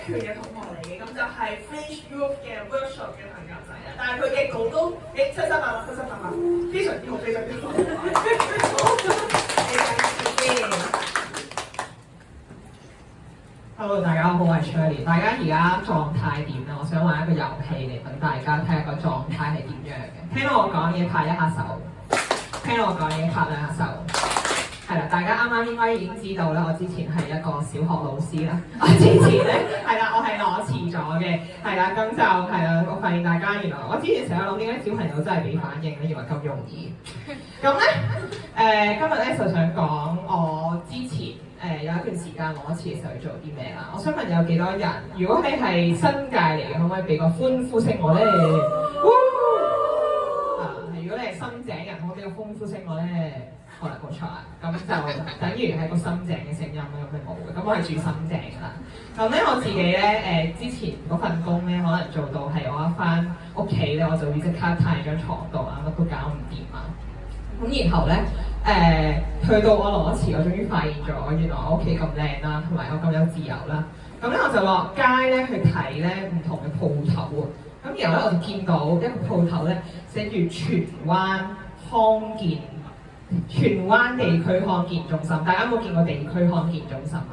權嘅同學嚟嘅，咁就係 Fringe Youth 嘅 workshop 嘅朋友仔啦。但係佢嘅稿都七七八八，非常之好，非常之好。好，Hello， 大家好，我係 Shirley。大家而家狀態點咧？我想玩一個遊戲嚟等大家睇下個狀態係點樣嘅。聽到我講嘢拍一下手，聽到我講嘢拍兩下手。係啦，大家啱啱應該已經知道咧，我之前係一個小學老師啦。我之前咧係啦，我係攞遲咗嘅，係啦，咁就係啦。我發現大家原來我之前成日諗點解小朋友真係俾反應咧，原來咁容易。咁咧今日咧就想講我之前有一段時間攞遲嘅時候要做啲咩啦。我想問有幾多人？如果你係新界嚟嘅，可唔可以俾個歡呼聲我咧？如果你係深井人，可唔可以俾個歡呼聲我咧？好啦，冇錯啦，咁就等於係個深井嘅聲音啦，咁咪冇嘅。咁我係住深井㗎啦。咁咧我自己咧之前嗰份工咧，可能做到係我一返屋企咧，我就會即刻攤喺張床度啊，乜都搞唔掂啊。咁然後咧去到我攞辭，我終於發現咗原來我屋企咁靚啦，同埋我咁有自由啦。咁咧我就落街咧去睇咧唔同嘅鋪頭喎。咁然後咧我就見到一個鋪頭咧寫住荃灣地區康健中心，大家有冇見過地區康健中心啊？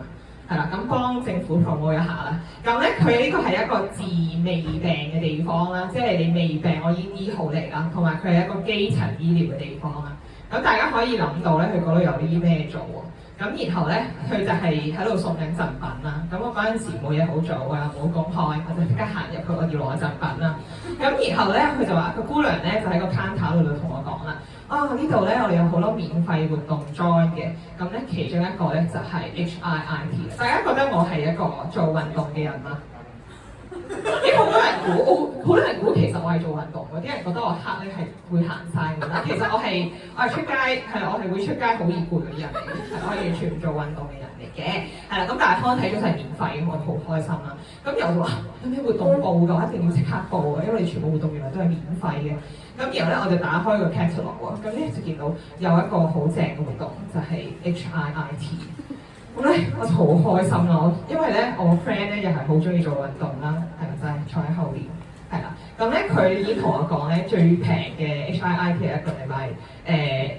係啦，咁幫政府 promote 一下啦。咁咧佢呢個係一個治未病嘅地方啦，即係你未病我已經醫好你啦，同埋佢係一個基層醫療嘅地方啦。咁大家可以諗到咧，佢嗰度有啲咩做喎？咁然後咧，佢就係喺度送緊贈品啦。咁我嗰陣時冇嘢好做啊，冇公開，我就即刻行入去，我要攞贈品啦。咁然後咧，佢就話個姑娘咧就喺個 counter 度同我講啦。呢度咧我哋有好多免費活動 join 嘅，咁咧其中一個咧就係 HIIT。大家覺得我係一個做運動嘅人嗎？好多人估其實我係做運動嘅，啲人覺得我黑咧係會行山嘅，但其實我係出街我係會出街好易攰嗰啲人嚟嘅，我係完全唔做運動嘅人嚟嘅，係啦。咁但係康體都係免費嘅，我好開心啦。咁又話有咩活動報㗎？我一定要即刻報嘅，因為你全部活動原來都係免費嘅。咁然後咧，我就打開個 catalog 喎，咁咧就見到有一個好正嘅活動，就係 HIIT。咁咧，我就好開心咯，因為咧我 friend 咧又係好中意做運動啦，係啦，就係坐喺後面，係啦。咁咧佢已經同我講咧，最平嘅 HIIT 係一個禮拜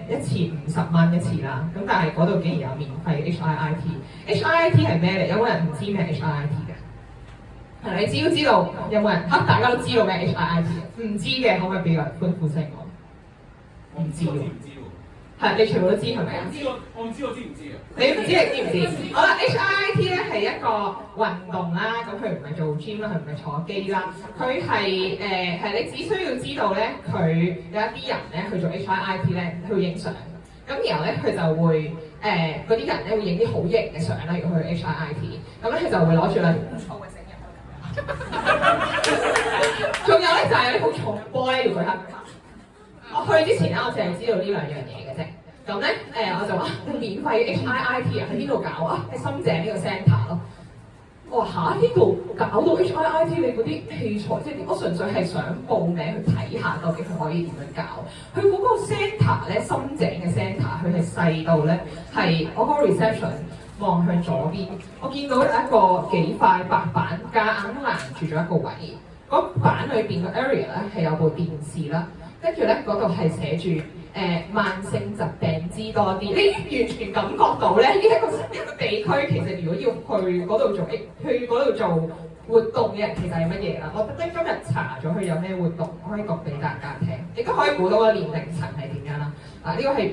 一次50蚊一次啦。咁但係嗰度竟然有免費 HIIT。HIIT 係咩嚟？有冇人唔知咩 HIIT 嘅？係，你只要知道有冇人大家都知道咩 HIIT 嘅？唔知嘅可唔可以俾個歡呼聲我？我唔知喎。係，你全部都知係咪啊？我唔知，我知唔知啊？你唔知，你知唔知？好啦 ，HIIT 咧係一個運動啦，咁佢唔係做 gym 啦，佢唔係坐機啦，佢係你只需要知道咧，佢有一啲人咧去做 HIIT 咧，佢會影相，咁然後咧佢就會嗰啲人咧會影啲好型嘅相啦，如果去 HIIT，咁咧佢就會攞住啦。仲有咧就係有啲好重波咧要舉下。我去之前咧，我淨係知道呢兩樣嘢嘅啫。咁咧我就話免費嘅 HIIT 喺邊度搞啊？喺深井呢個 centre 咯。我話呢度搞到 HIIT，你嗰啲器材即係點？我純粹係想報名去睇下究竟佢可以點樣搞。佢嗰個 centre 咧，深井嘅 centre，佢係細到咧係我個 reception 望向左邊，我見到有一個幾塊白板，夾硬攔住咗一個位。嗰板裏邊個 area 咧係有部電視啦。跟住咧，嗰度係寫住慢性疾病知多啲，你完全感覺到咧，呢一個地區其實如果要去嗰度做活動嘅人，其實係乜嘢啦？我特登今日查咗佢有咩活動，可以講俾大家聽，亦都可以估到個年齡層係點樣啦。呢個係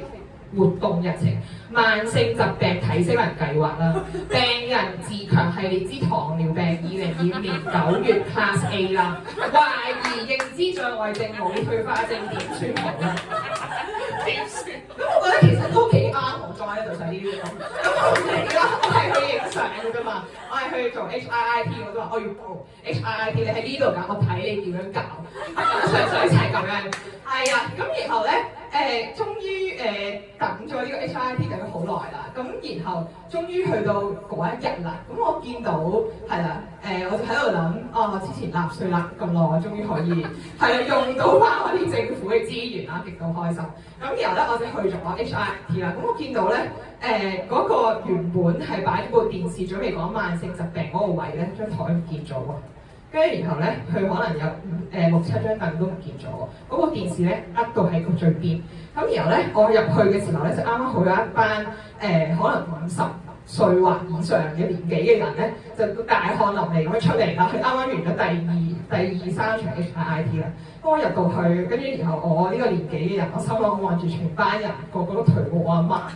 活動日程，慢性疾病體適能計劃啦，病人自強系列之糖尿病2025年9月 Class A 啦，懷疑認知障礙症腦退化症點算好啦？點算？咁我覺得其實都幾啱我在喺度上呢啲咁。咁我唔理啦，我係去影相嘅啫嘛，我係去做 HIIT， 我都話我要報 HIIT， 你喺呢度搞，我睇你點樣搞，純粹一齊咁樣。係啊，咁然後咧終於等咗呢個 HIIT 等咗好耐啦，咁然後終於去到嗰一日啦，咁我見到係啦，我就喺度諗，我之前納稅啦咁耐，我終於可以係啦用到翻我啲政府嘅資源啦，極度開心。咁然後咧我就去咗 HIIT 啦，咁我見到咧嗰個原本係擺部電視準備講慢性疾病嗰個位咧，張台唔見咗喎。跟住然後咧，佢可能有6、7張凳都唔見咗喎。嗰個電視咧，呃到喺個最邊。咁然後咧，我入去嘅時候咧，就啱啱好有一班可能50歲或以上嘅年紀嘅人咧，就大汗淋漓咁樣出嚟啦。佢啱啱完咗第二三場 HIIT 啦。咁我入到去，跟住然後我呢個年紀嘅人，我心諗我望住全班人，個個都頹過我阿媽。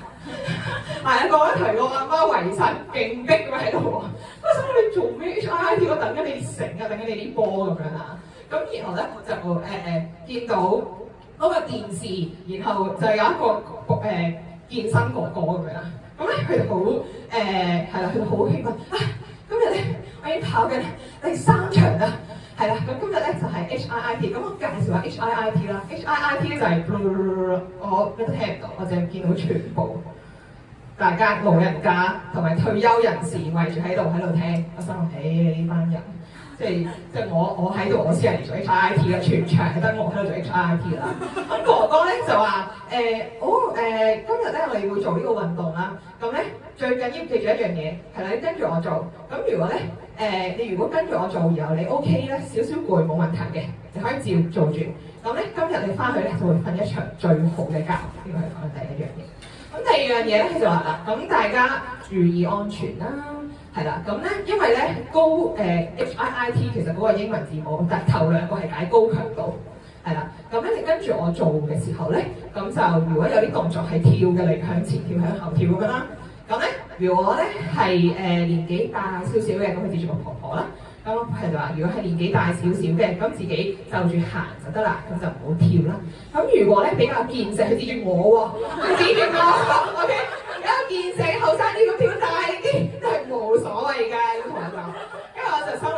係啊，個個都頹過我阿媽圍實，勁逼咁喺度喎。我心諗你做咩 HIIT？ 我等緊你成啊，等緊你啲波咁樣啦。咁然後咧，我就見到嗰個電視，然後就有一個健身哥哥咁樣啦。咁咧佢哋好係啦，佢哋好興奮啊！今日咧我已經跑緊第3場啦。係啦，咁今日咧就係 HIIT， 咁我介紹下 HIIT 啦。HIIT 咧就係我乜都聽唔到，我淨係見到全部大家老人家同埋退休人士圍住喺度聽。我心諗，呢班人即係我喺度，我先係嚟做 HIIT 嘅，全場係得我喺度做 HIIT 啦。咁哥哥咧就話今日咧我哋會做呢個運動啦。咁咧最緊要記住一樣嘢係啦，你跟住我做。咁如果咧你如果跟住我做，然後你 OK 咧，少少攰冇問題嘅，你可以照做住。咁咧今日你翻去咧就會瞓一場最好嘅覺，呢個係講第一樣嘢。咁第二樣嘢咧就話啦，咁大家注意安全啦，係啦。咁咧因為咧HIIT 其實嗰個英文字母，但係頭2個係解高強度，係啦。咁咧你跟住我做嘅時候咧，咁就如果有啲動作係跳嘅，你向前跳向後跳咁樣啦。咁咧，如果咧係年紀大少少嘅，咁佢指住個婆婆啦。咁係話，如果係年紀大少少嘅，咁自己就住行就得啦，咁就唔好跳啦。咁如果咧比較健碩，佢指住我喎，佢指住我 ，OK， 比較健碩後生啲咁跳大啲，都係冇所謂嘅咁同我講。因為我就心諗，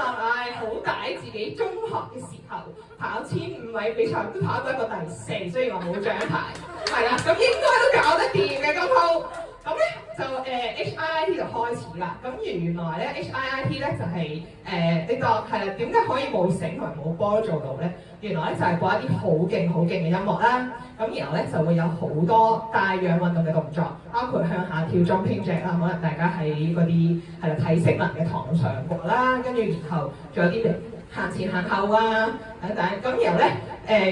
好歹自己中學嘅時候跑1500米比賽都跑到一個第4，雖然我冇獎牌，係啦，咁應該都搞得掂嘅今鋪。咁咧就HIIT 就開始啦。咁原來咧 HIIT 咧就係呢個係啦。點解可以冇繩同埋冇波都做到咧？原來咧就係播一啲好勁嘅音樂啦。咁然後咧就會有好多帶氧運動嘅動作，包括向下跳 jumping jack 啦。可能大家喺嗰啲係啦體適能嘅堂上過啦。跟住然後仲有啲行前行後啊等等。咁然後咧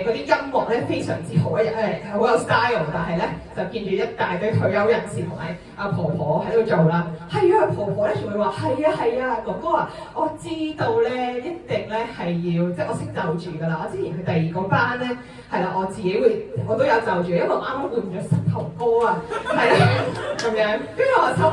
嗰啲音樂咧非常之好好有 style， 但係咧就見住一大堆退休人士同埋阿婆婆喺度做啦。係啊，婆婆咧仲會話係啊，哥哥啊，我知道咧一定咧係要即係我識就住㗎啦。我之前去第2個班咧係啦，我自己我都有就住，因為我啱啱換咗膝頭哥啊，係啦咁樣。跟住我就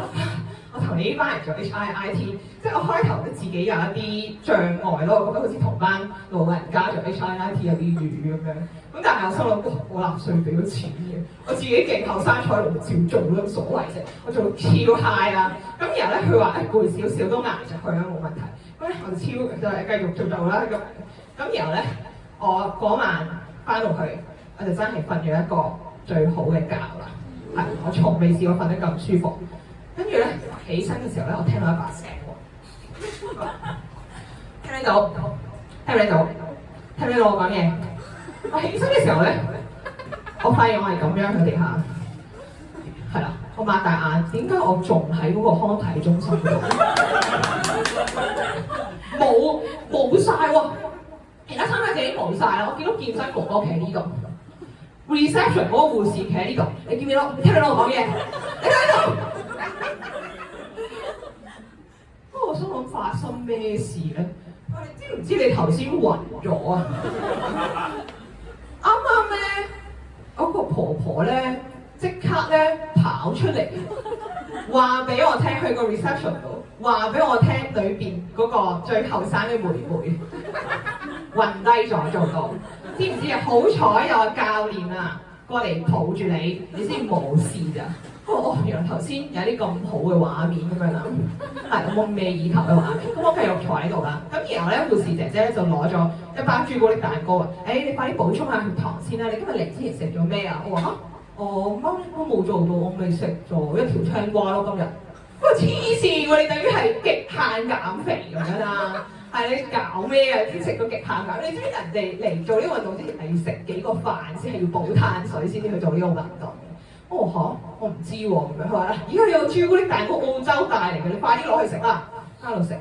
我同你呢班人做 HIIT， 即係我開頭都自己有一啲障礙咯，我覺得好似同班老人家做 HIIT 有啲瘀咁樣。咁但係我心諗，我納稅俾咗錢嘅，我自己勁後生坐喺度照做都冇所謂啫，我做到超 high 啦。咁然後咧佢話攰少少都捱著去啦，冇問題。咁咧我就繼續做啦咁然後咧我嗰晚翻到去，我就真係瞓咗一個最好嘅覺啦。係，我從未試過瞓得咁舒服。跟住咧起身嘅時候咧，我聽到一把聲喎，聽唔聽到？聽唔聽到？聽唔聽到我講嘢？我起身嘅時候咧，我發現我係咁樣喺地下，係啦，我擘大眼，點解我仲喺嗰個康體中心度？冇晒喎，其他參加者已經冇晒啦。我見到健身哥哥企喺呢度 ，reception 嗰個護士企喺呢度，你見唔見到？聽唔聽到我講嘢？你喺度？不過我心諗發生咩事咧？你知唔知你頭先暈咗啊？啱啱咧，嗰個婆婆咧即刻咧跑出嚟，話俾我聽去個 reception 度，話俾我聽裏邊嗰個最後生嘅妹妹暈低咗做到，知唔知啊？好彩有個教練啊過嚟抱住你，你先冇事咋。原來頭先有啲咁好嘅畫面咁樣啦，係夢寐以求嘅畫面。咁我繼續坐喺度啦。咁然後咧，護士姐姐咧就攞咗一包朱古力蛋糕啊！你快啲補充下血糖先啦！你今日嚟之前食咗咩啊？我話嚇，我乜都冇做到，我未食咗一條青瓜咯今日。哇！黐線喎，你等於係極限減肥咁樣啦。係你搞咩啊？先食到極限減，你知唔知人哋嚟做呢個運動之前係要食幾個飯先係要補碳水先至去做呢個運動？我話我唔知喎咁樣。佢話而家有朱古力蛋糕澳洲帶嚟嘅，你快啲攞去食啦！喺度食。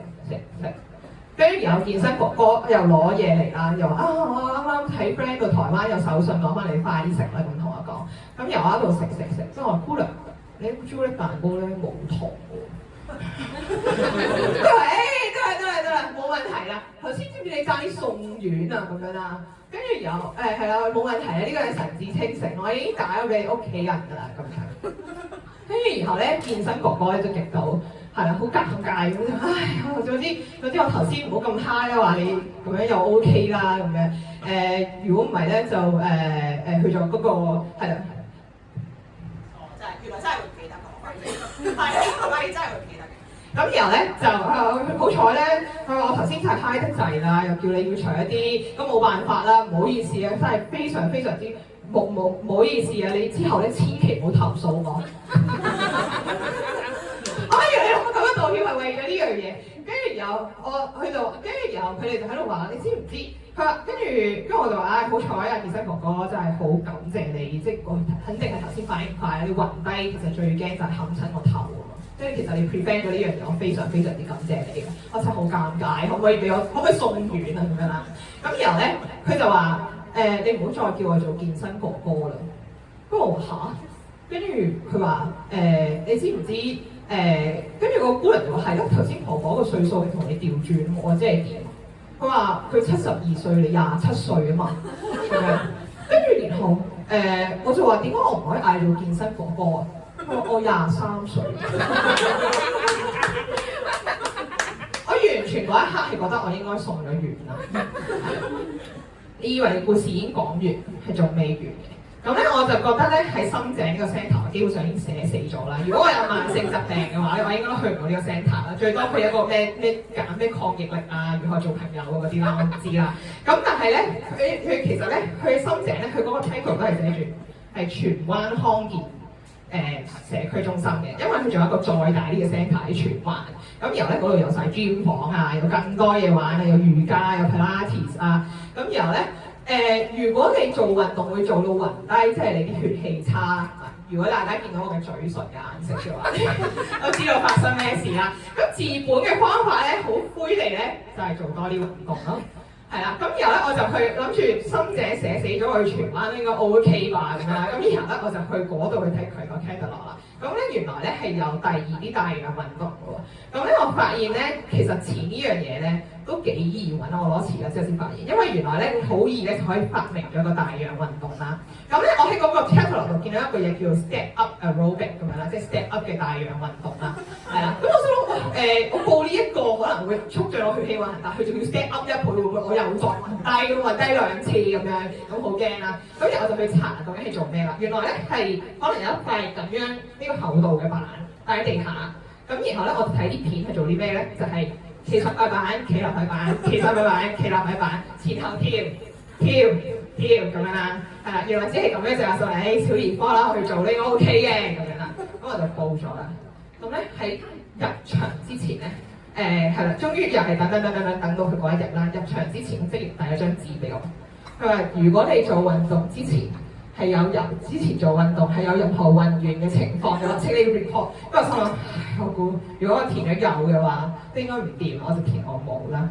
跟住然後健身哥哥又攞嘢嚟啦，又話我啱啱睇 friend 到台灣有手信攞翻嚟，你快啲食啦咁同我講。咁又喺度食，即係我話姑娘，你朱古力蛋糕咧冇糖喎。佢話得啦，冇問題啦。頭先知唔知你爭啲送院啊咁樣啦？跟住又係啦，冇問題啊，呢個係神志清醒，我已經打咗俾你屋企人㗎啦咁樣。跟住然後咧，健身哥哥咧就極到係啦，好尷尬咁樣。唉，總之我頭先唔好咁 high 啦，話你咁樣又 OK 啦咁樣。如果唔係咧就去咗嗰個係啦。真係原來真係會記得嘅，係真係會記得嘅。咁然後咧就好彩咧，佢話我頭先真係 high 得滯啦，又叫你要除一啲，咁冇辦法啦，唔好意思啊，真係非常之唔好意思啊，你之後咧千祈唔好投訴我。我以為你咁樣道歉係為咗呢樣嘢，跟住然後然後佢哋就喺度話：你知唔知？佢話跟住我就話：好彩啊，健身哥哥真係好感謝你，即係我肯定係頭先反應快，你暈低其實最驚就係冚親個頭啊！即係其實你 prevent 咗呢樣嘢，我非常之感謝你嘅，我真係好尷尬，可唔可以送院啊咁樣啦？咁然後咧，佢就話：你唔好再叫我做健身哥哥啦。咁我話嚇，跟住佢話：你知唔知？跟住個姑娘就話：係咯，頭先婆婆個歲數係同你調轉，我即係點？佢話佢72歲，你27歲啊嘛，咁樣。跟住然後我就話：點解我唔可以嗌做健身哥哥啊？我23歲，我完全嗰一刻係覺得我應該送咗完啦。你以為你故事已經講完，係仲未完嘅。咁咧我就覺得咧喺深井呢個 centre 基本上已經寫死咗啦。如果我有慢性疾病嘅話咧，我應該都去唔到呢個 centre 啦。最多佢有一個咩揀咩抗疫力啊，如何做朋友嗰啲啦，我唔知啦。咁但係咧，佢其實咧，佢喺深井咧，佢嗰個 title 都係寫住係荃灣康健社區中心嘅，因為佢仲有一個再大啲嘅 centre 喺荃灣。咁然後咧嗰度有晒 gym 房啊，有更多嘢玩啊，有瑜伽，有 Pilates 啊。咁然後咧。如果你做運動會做到暈低，即係你啲血氣差。如果大家見到我嘅嘴唇嘅顏色嘅話，都知道發生咩事啦。咁治本嘅方法咧，好灰地咧，就係做多啲運動咯。係啦，咁然後咧我就去諗住深井寫死咗去荃灣應該 OK 吧咁樣啦。咁然後咧我就去嗰度去睇佢個 catalog 啦。咁咧原來咧係有第二啲大型嘅運動嘅喎。咁咧我發現咧其實錢呢樣嘢咧都幾易揾，我攞錢啦之後先發現，因為原來咧好易咧就可以發明咗個大氧運動啦。咁咧我喺嗰個 catalog 度見到一個嘢叫 step up aerobic 咁樣啦，即係 step up 嘅大氧運動啦。係啦，咁我想諗我報呢一個可能會促進我血氣運行，但係佢仲要 step up 1倍，會唔會我又再暈低2次咁樣？咁好驚啦！咁然後我就去查究竟係做咩啦。原來咧係可能有一塊咁樣呢個厚度嘅板擺喺地下，咁然後咧我睇啲片係做啲咩咧？就係企上塊板，企落塊板，企上塊板，企落塊板，前後跳咁樣啦。係啦，原來只係咁樣就話小兒科啦，去做呢個 OK 嘅咁樣啦。咁我就報咗啦。咁咧喺入場之前咧，係啦，終於又係等到佢嗰一日啦。入場之前，職員遞咗張紙俾我，佢話：如果你做運動之前係有之前做運動係有任何暈眩嘅情況嘅話，請你 report。不過我心諗，我估如果我填咗有嘅話，都應該唔掂，我就填我冇啦。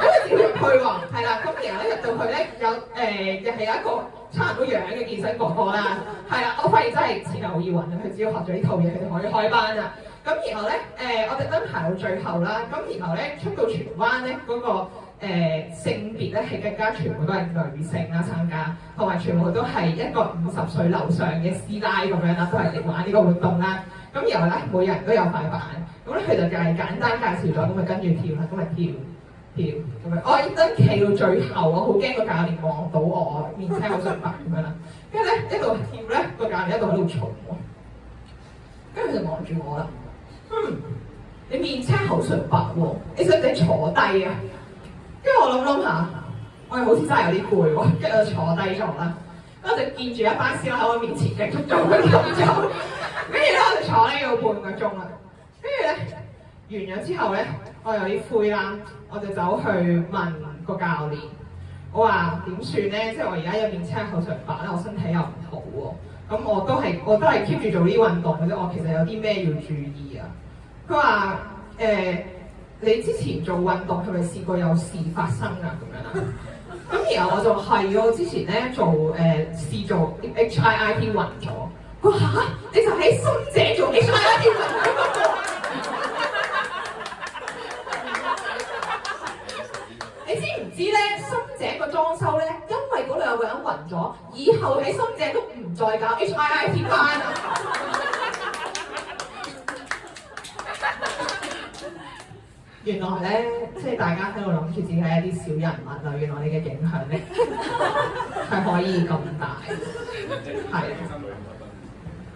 咁入去喎，係啦，咁然後咧入到去咧又係有一個差唔多樣嘅健身哥哥啦，係啦，我發現真係前後好易暈啊！佢只要學咗呢套嘢，佢就可以開班啦。咁然後咧我特登排到最後啦，咁然後咧出到荃灣咧嗰個性別咧係更加全部都係女性啦參加，同埋全部都係一個50歲樓上嘅師奶咁樣啦，都係嚟玩呢個活動啦。咁然後咧每人都有塊板，咁咧佢就係簡單介紹咗，咁咪跟住跳啦，咁咪跳咁樣。我一陣企到最後，我好驚個教練望到我面青口唇白咁樣啦。跟住咧一路跳咧，個教練一路喺度嘈我，跟住佢就望住我啦。你面青口唇白喎，你想唔想坐低啊？跟住我諗下，我又好似真係有啲攰喎，跟住我坐低咗啦。我就見住一班師奶喺我面前繼續做佢動作，跟住咧我就坐呢要半個鐘啦。跟住咧完咗之後咧，我有啲灰啦，我就走去問個教練，我話點算咧？即係我而家有面青口唇白咧，我身體又唔好喎。咁我都係 keep 住做呢啲運動嘅啫。我其實有啲咩要注意啊？佢話你之前做運動係咪試過有事發生啊？咁樣啦。咁然後我就係我之前咧試做 HIIT 暈咗。佢話嚇，你就喺深井做 HIIT 暈咗？你知唔知咧？深井個裝修咧，因為嗰兩個人暈咗，以後喺深井都唔再搞 HIIT 班啊！原來咧，即係大家喺度諗住自己係一啲小人物啊！原來你嘅影響力係可以咁大，係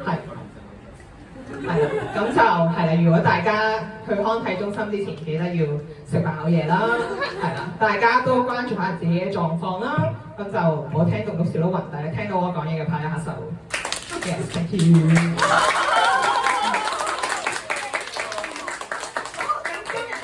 啦，咁就係啦。如果大家去康體中心之前，記得要食飽嘢啦，係啦，大家都關注下自己嘅狀況啦。咁就唔好聽棟篤笑都暈低，聽到我講嘢嘅拍一下手。Yes, thank you.